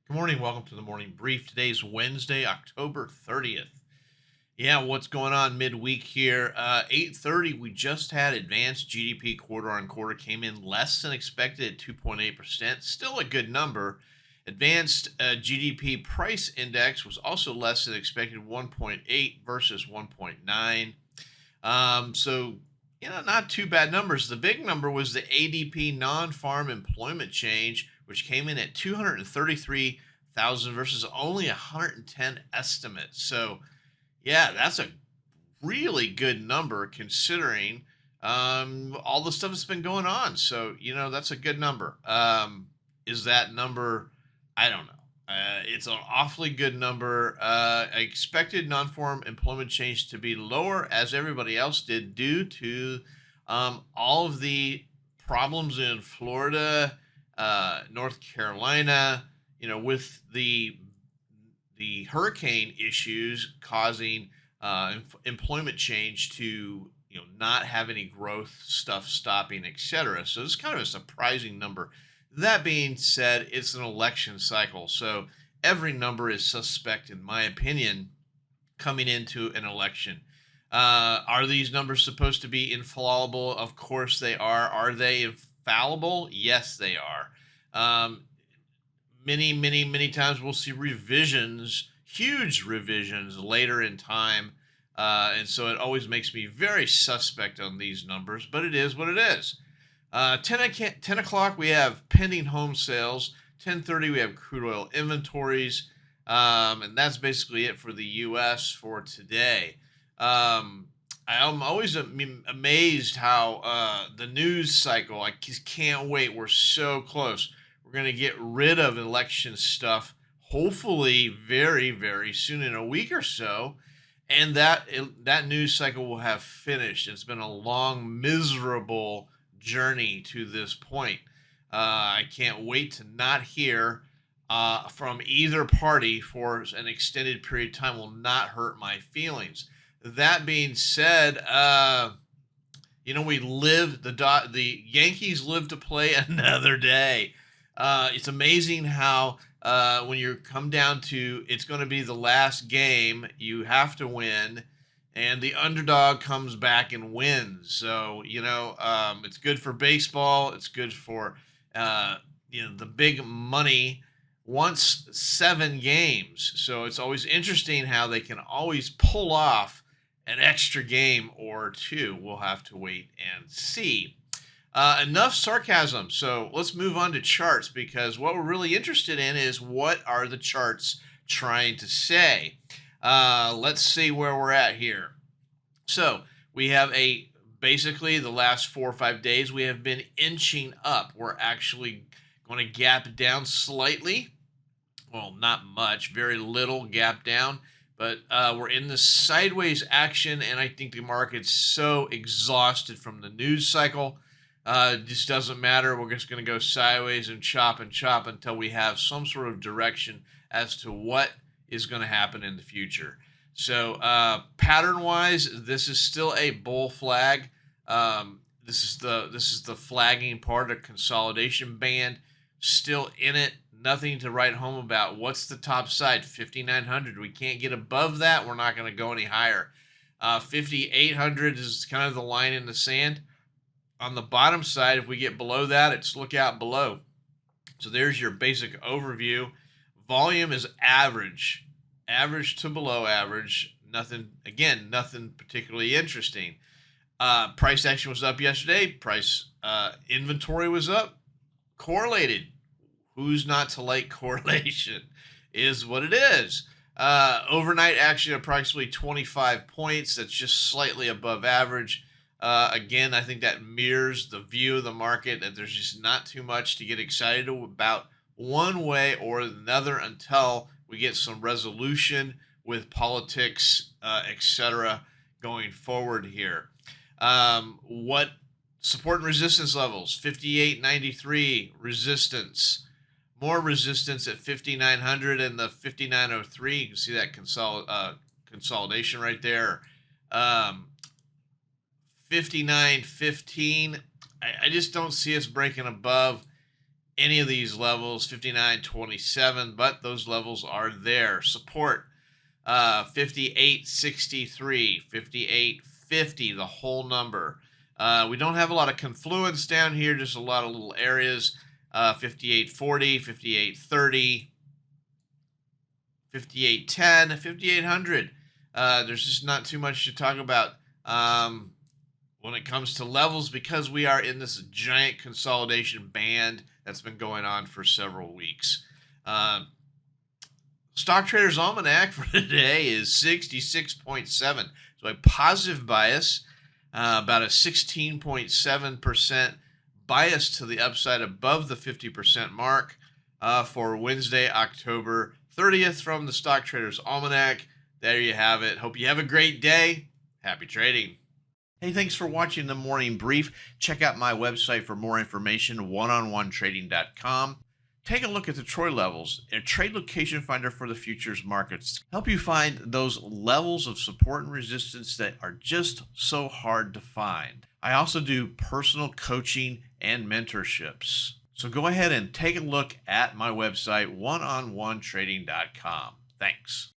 Good morning. Welcome to the morning brief. Today's Wednesday, October 30th. Yeah, what's going on midweek here? 8:30, we just had advanced GDP quarter on quarter came in less than expected at 2.8%. Still a good number. Advanced GDP price index was also less than expected, 1.8 versus 1.9. Not too bad numbers. The big number was the ADP non-farm employment change, which came in at 233,000 versus only 110 estimates. So, yeah, that's a really good number considering all the stuff that's been going on. So, that's a good number. Is that number? I don't know. It's an awfully good number. I expected non-farm employment change to be lower, as everybody else did, due to all of the problems in Florida, North Carolina. With the hurricane issues causing employment change to not have any growth stuff stopping, etc. So it's kind of a surprising number. That being said, it's an election cycle, so every number is suspect, in my opinion, coming into an election. Are these numbers supposed to be infallible? Of course they are. Are they infallible? Yes, they are. Um, many times we'll see revisions, huge revisions later in time. And so it always makes me very suspect on these numbers, but it is what it is. 10 o'clock, we have pending home sales. 10:30, we have crude oil inventories. And that's basically it for the U.S. for today. I'm always amazed how the news cycle, I just can't wait. We're so close. We're going to get rid of election stuff, hopefully very, very soon, in a week or so. And that news cycle will have finished. It's been a long, miserable journey to this point. I can't wait to not hear from either party for an extended period of time. Will not hurt my feelings. That being said, the Yankees live to play another day. It's amazing how when you come down to it's going to be the last game, you have to win, and the underdog comes back and wins. So it's good for baseball. It's good for the big money. Wants 7 games, so it's always interesting how they can always pull off an extra game or two. We'll have to wait and see. Enough sarcasm. So let's move on to charts, because what we're really interested in is what are the charts trying to say. Let's see where we're at here. So we have basically the last 4 or 5 days we have been inching up. We're actually going to gap down slightly. Well, not much, very little gap down, but we're in the sideways action, and I think the market's so exhausted from the news cycle. It just doesn't matter. We're just going to go sideways and chop until we have some sort of direction as to what is going to happen in the future. So pattern-wise, this is still a bull flag. This is the flagging part of consolidation band. Still in it. Nothing to write home about. What's the top side? 5,900. We can't get above that. We're not going to go any higher. 5,800 is kind of the line in the sand. On the bottom side, if we get below that, it's look out below. So there's your basic overview. Volume is average to below average. Nothing particularly interesting. Price action was up yesterday. Price inventory was up. Correlated. Who's not to like correlation? Is what it is. Overnight action approximately 25 points. That's just slightly above average. Again, I think that mirrors the view of the market, that there's just not too much to get excited about one way or another until we get some resolution with politics, etc., going forward here. What support and resistance levels? 58.93 resistance. More resistance at 5,900 and the 5,903. You can see that consolidation right there. 59.15. I just don't see us breaking above any of these levels, 59.27, but those levels are there. Support 58.63, 58.50, the whole number. We don't have a lot of confluence down here, just a lot of little areas. 58.40, 58.30, 58.10, 5800. There's just not too much to talk about when it comes to levels because we are in this giant consolidation band that's been going on for several weeks. Stock Trader's Almanac for today is 66.7. So a positive bias, about a 16.7% bias to the upside above the 50% mark for Wednesday, October 30th from the Stock Trader's Almanac. There you have it. Hope you have a great day. Happy trading. Hey, thanks for watching the morning brief. Check out my website for more information, oneononetrading.com. Take a look at the Troy levels, a trade location finder for the futures markets. Help you find those levels of support and resistance that are just so hard to find. I also do personal coaching and mentorships. So go ahead and take a look at my website, oneononetrading.com. Thanks.